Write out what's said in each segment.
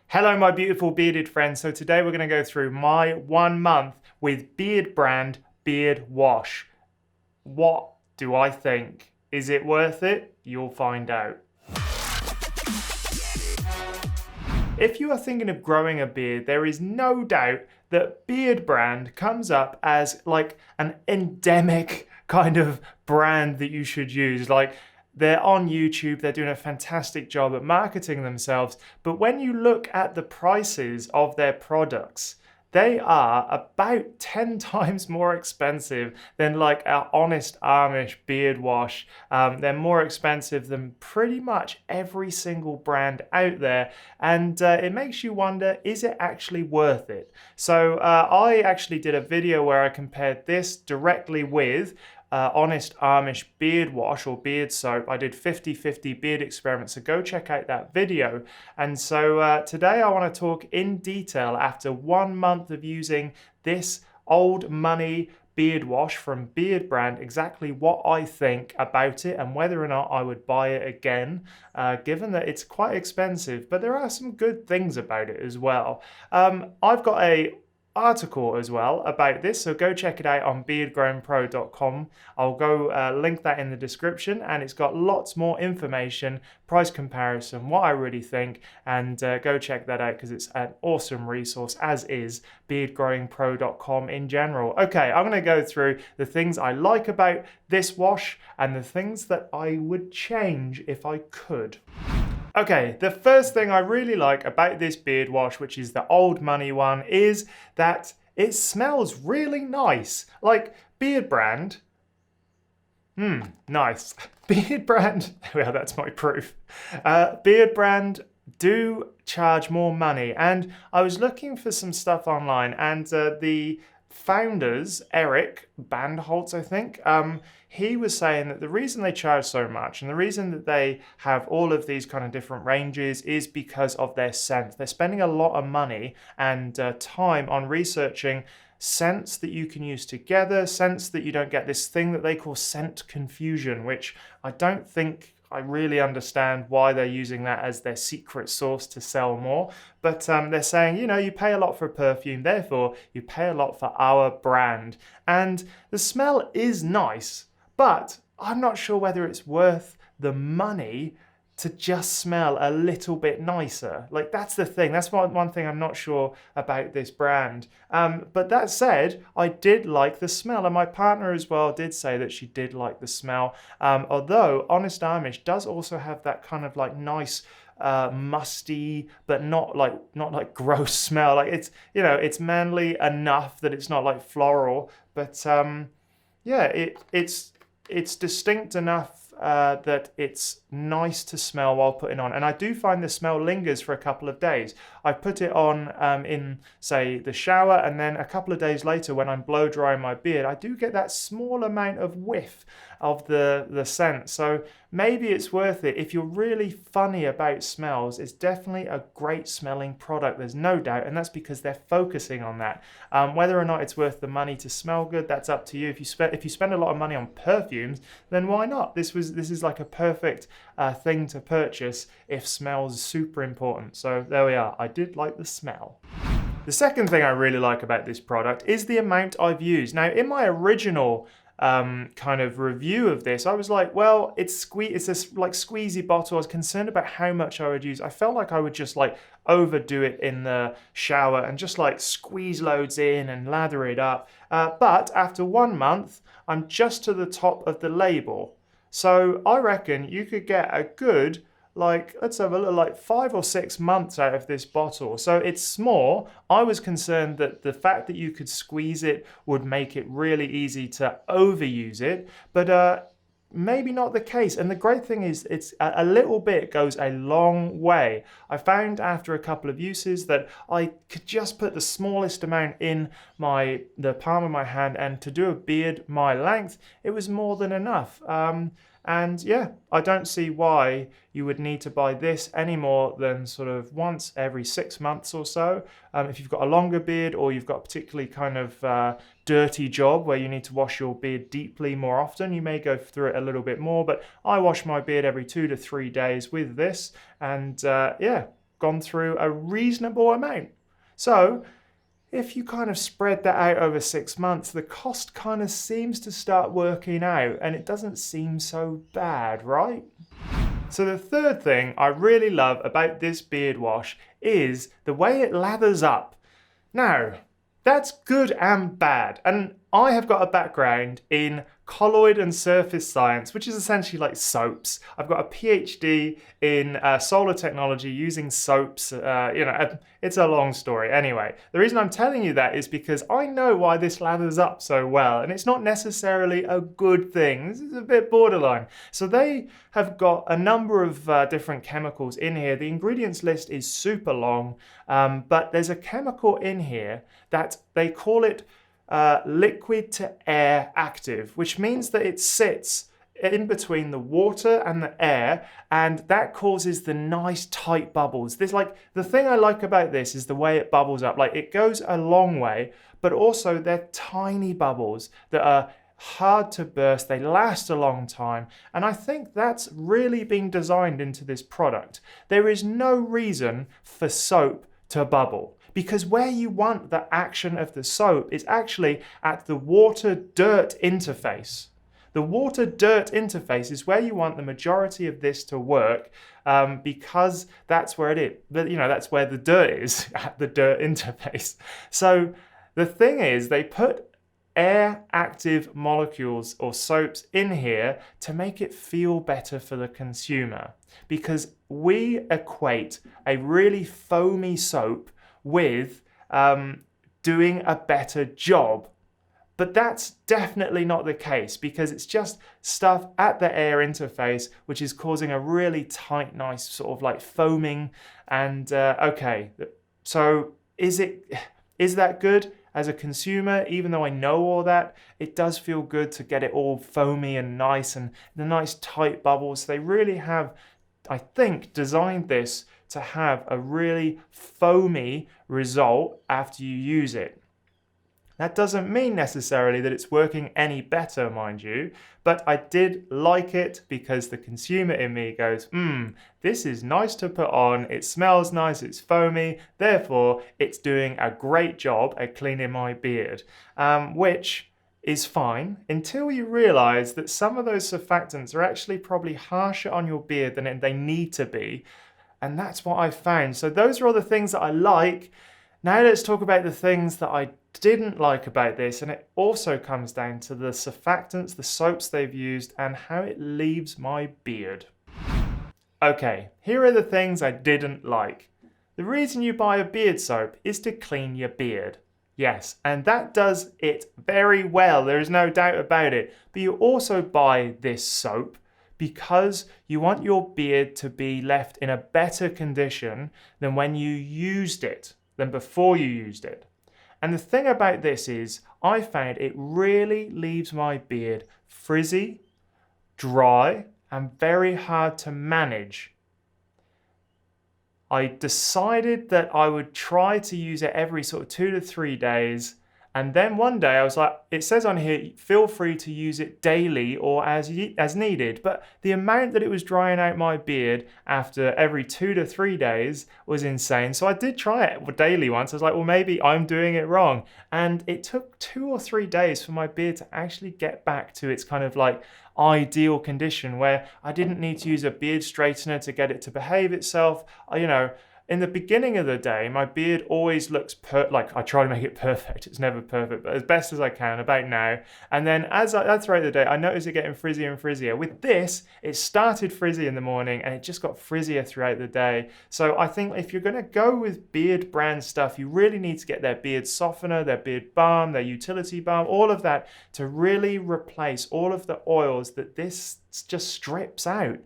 Hello, my beautiful bearded friends. So today we're going to go through my 1 month with Beardbrand beard wash. What do I think? Is it worth it? You'll find out. If you are thinking of growing a beard, there is no doubt that Beardbrand comes up as like an endemic kind of brand that you should use. Like, they're on YouTube, they're doing a fantastic job at marketing themselves, but when you look at the prices of their products, they are about 10 times more expensive than like our Honest Amish beard wash. They're more expensive than pretty much every single brand out there, and it makes you wonder, is it actually worth it? So I actually did a video where I compared this directly with Honest Amish beard wash or beard soap. I did 50-50 beard experiments, so go check out that video. And so today I want to talk in detail after 1 month of using this old money beard wash from Beardbrand, exactly what I think about it and whether or not I would buy it again, given that it's quite expensive, but there are some good things about it as well. I've got a article as well about this, so go check it out on beardgrowingpro.com. I'll go link that in the description, and it's got lots more information, price comparison, what I really think, and go check that out because it's an awesome resource, as is beardgrowingpro.com in general. Okay, I'm going to go through the things I like about this wash and the things that I would change if I could. Okay, the first thing I really like about this beard wash, which is the old money one, is that it smells really nice. Like Beardbrand. Nice. Beardbrand, well, that's my proof. Beardbrand do charge more money, and I was looking for some stuff online, and the founders, Eric Bandholtz, I think, he was saying that the reason they charge so much and the reason that they have all of these kind of different ranges is because of their scent. They're spending a lot of money and time on researching scents that you can use together, scents that you don't get this thing that they call scent confusion, which I don't think I really understand why they're using that as their secret sauce to sell more. But they're saying, you pay a lot for perfume, therefore you pay a lot for our brand. And the smell is nice, but I'm not sure whether it's worth the money to just smell a little bit nicer. Like, that's the thing. That's one thing I'm not sure about this brand. But that said, I did like the smell, and my partner as well did say that she did like the smell. Although Honest Amish does also have that kind of like nice musty but not like gross smell. Like, it's manly enough that it's not like floral, but yeah, it's distinct enough that it's nice to smell while putting on. And I do find the smell lingers for a couple of days. I put it on in, say, the shower, and then a couple of days later when I'm blow drying my beard, I do get that small amount of whiff of the scent. So maybe it's worth it. If you're really funny about smells, it's definitely a great smelling product, there's no doubt, and that's because they're focusing on that. Whether or not it's worth the money to smell good, that's up to you. If you spend a lot of money on perfumes, then why not? This is like a perfect thing to purchase if smells super important. So there we are. I did like the smell. The second thing I really like about this product is the amount I've used. Now, in my original kind of review of this, I was like, well, it's this like squeezy bottle. I was concerned about how much I would use. I felt like I would just like overdo it in the shower and just like squeeze loads in and lather it up. But after 1 month, I'm just to the top of the label. So I reckon you could get a good, like, let's have a look, like 5 or 6 months out of this bottle. So it's small. I was concerned that the fact that you could squeeze it would make it really easy to overuse it, but maybe not the case. And the great thing is it's a little bit goes a long way. I found after a couple of uses that I could just put the smallest amount in the palm of my hand, and to do a beard my length, it was more than enough. And yeah, I don't see why you would need to buy this any more than sort of once every 6 months or so. If you've got a longer beard, or you've got a particularly kind of dirty job where you need to wash your beard deeply more often, you may go through it a little bit more. But I wash my beard every 2 to 3 days with this, and yeah, gone through a reasonable amount. So if you kind of spread that out over 6 months, the cost kind of seems to start working out and it doesn't seem so bad, right? So the third thing I really love about this beard wash is the way it lathers up. Now, that's good and bad. And I have got a background in colloid and surface science, which is essentially like soaps. I've got a PhD in solar technology using soaps. It's a long story. Anyway, the reason I'm telling you that is because I know why this lathers up so well, and it's not necessarily a good thing. This is a bit borderline. So they have got a number of different chemicals in here. The ingredients list is super long, but there's a chemical in here that they call it liquid to air active, which means that it sits in between the water and the air, and that causes the nice tight bubbles. The thing I like about this is the way it bubbles up. Like, it goes a long way, but also they're tiny bubbles that are hard to burst. They last a long time, and I think that's really been designed into this product. There is no reason for soap to bubble, because where you want the action of the soap is actually at the water-dirt interface. The water-dirt interface is where you want the majority of this to work, because that's where it is. That's where the dirt is, at the dirt interface. So the thing is, they put air-active molecules or soaps in here to make it feel better for the consumer, because we equate a really foamy soap with doing a better job. But that's definitely not the case, because it's just stuff at the air interface which is causing a really tight, nice sort of like foaming. And okay, so is that good? As a consumer, even though I know all that, it does feel good to get it all foamy and nice and the nice tight bubbles. They really have, I think, designed this to have a really foamy result after you use it. That doesn't mean necessarily that it's working any better, mind you, but I did like it because the consumer in me goes, this is nice to put on, it smells nice, it's foamy, therefore it's doing a great job at cleaning my beard, which is fine until you realize that some of those surfactants are actually probably harsher on your beard than they need to be, and that's what I found. So those are all the things that I like. Now let's talk about the things that I didn't like about this, and it also comes down to the surfactants, the soaps they've used, and how it leaves my beard. Okay, here are the things I didn't like. The reason you buy a beard soap is to clean your beard. Yes, and that does it very well, there is no doubt about it. But you also buy this soap because you want your beard to be left in a better condition than when you used it, than before you used it. And the thing about this is, I found it really leaves my beard frizzy, dry, and very hard to manage. I decided that I would try to use it every sort of 2 to 3 days. And then one day I was like, it says on here, feel free to use it daily or as needed. But the amount that it was drying out my beard after every 2 to 3 days was insane. So I did try it daily once. I was like, well, maybe I'm doing it wrong. And it took 2 or 3 days for my beard to actually get back to its kind of like ideal condition where I didn't need to use a beard straightener to get it to behave itself. In the beginning of the day, my beard always looks I try to make it perfect. It's never perfect, but as best as I can about now. And then as throughout the day, I notice it getting frizzier and frizzier. With this, it started frizzy in the morning and it just got frizzier throughout the day. So I think if you're going to go with Beardbrand stuff, you really need to get their beard softener, their beard balm, their utility balm, all of that to really replace all of the oils that this just strips out.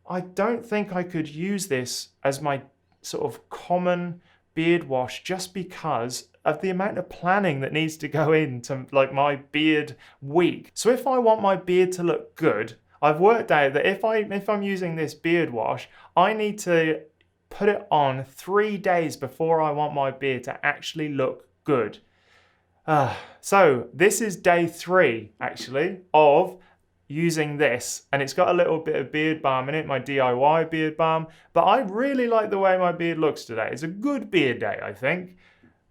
I don't think I could use this as my sort of common beard wash just because of the amount of planning that needs to go into like my beard week. So if I want my beard to look good, I've worked out that if I'm using this beard wash, I need to put it on 3 days before I want my beard to actually look good. So this is day 3 actually of using this, and it's got a little bit of beard balm in it, my DIY beard balm, but I really like the way my beard looks today. It's a good beard day, I think.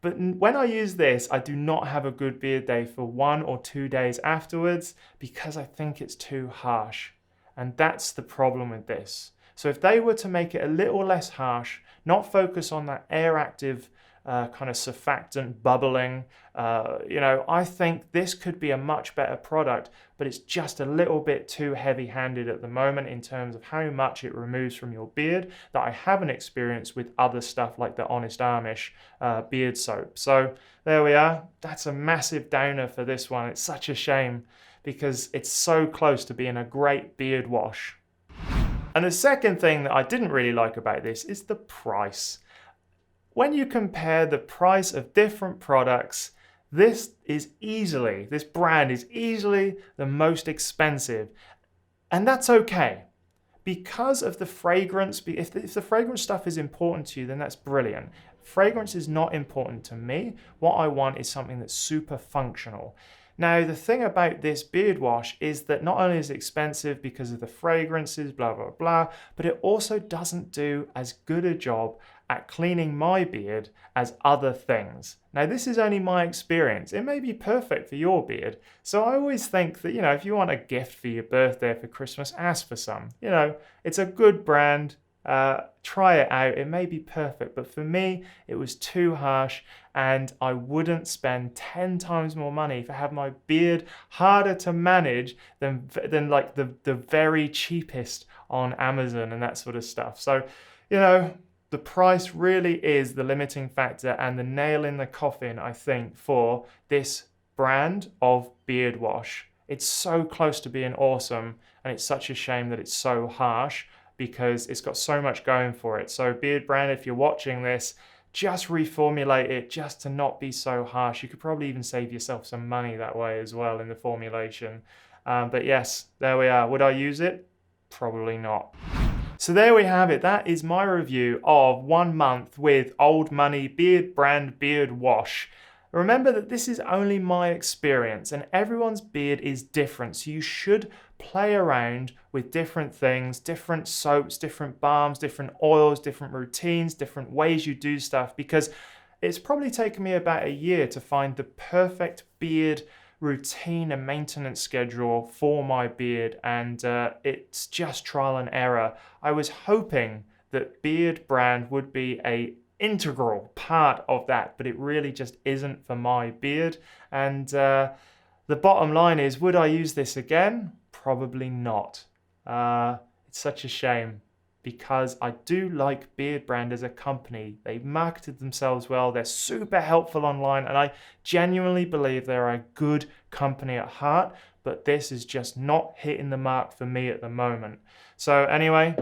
But when I use this, I do not have a good beard day for 1 or 2 days afterwards because I think it's too harsh. And that's the problem with this. So if they were to make it a little less harsh, not focus on that air active kind of surfactant bubbling, I think this could be a much better product, but it's just a little bit too heavy-handed at the moment in terms of how much it removes from your beard that I haven't experienced with other stuff like the Honest Amish beard soap. So there we are. That's a massive downer for this one. It's such a shame because it's so close to being a great beard wash. And the second thing that I didn't really like about this is the price. When you compare the price of different products, this brand is easily the most expensive. And that's okay. Because of the fragrance, if the fragrance stuff is important to you, then that's brilliant. Fragrance is not important to me. What I want is something that's super functional. Now, the thing about this beard wash is that not only is it expensive because of the fragrances, blah, blah, blah, but it also doesn't do as good a job at cleaning my beard as other things. Now, this is only my experience. It may be perfect for your beard. So I always think that, if you want a gift for your birthday or for Christmas, ask for some. It's a good brand. Try it out. It may be perfect, but for me, it was too harsh, and I wouldn't spend 10 times more money to have my beard harder to manage than like the very cheapest on Amazon and that sort of stuff. So, the price really is the limiting factor and the nail in the coffin, I think, for this brand of beard wash. It's so close to being awesome, and it's such a shame that it's so harsh, because it's got so much going for it. So Beardbrand, if you're watching this, just reformulate it just to not be so harsh. You could probably even save yourself some money that way as well in the formulation. But yes, there we are. Would I use it? Probably not. So there we have it. That is my review of 1 month with Old Money Beardbrand Beard Wash. Remember that this is only my experience and everyone's beard is different. So you should play around with different things, different soaps, different balms, different oils, different routines, different ways you do stuff, because it's probably taken me about a year to find the perfect beard routine and maintenance schedule for my beard, and it's just trial and error. I was hoping that Beardbrand would be a integral part of that, but it really just isn't for my beard. And the bottom line is, would I use this again? Probably not. It's such a shame because I do like Beardbrand as a company. They've marketed themselves well. They're super helpful online, and I genuinely believe they're a good company at heart, but this is just not hitting the mark for me at the moment. So anyway,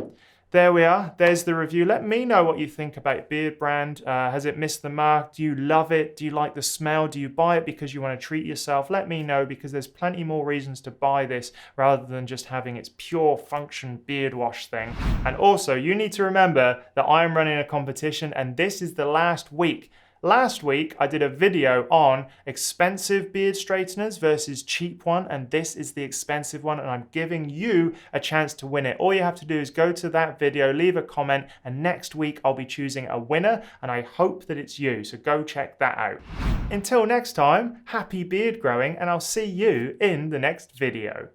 there we are. There's the review. Let me know what you think about Beardbrand. Has it missed the mark? Do you love it? Do you like the smell? Do you buy it because you want to treat yourself? Let me know, because there's plenty more reasons to buy this rather than just having its pure function beard wash thing. And also, you need to remember that I am running a competition, and this is the last week. Last week, I did a video on expensive beard straighteners versus cheap one, and this is the expensive one, and I'm giving you a chance to win it. All you have to do is go to that video, leave a comment, and next week I'll be choosing a winner, and I hope that it's you, so go check that out. Until next time, happy beard growing, and I'll see you in the next video.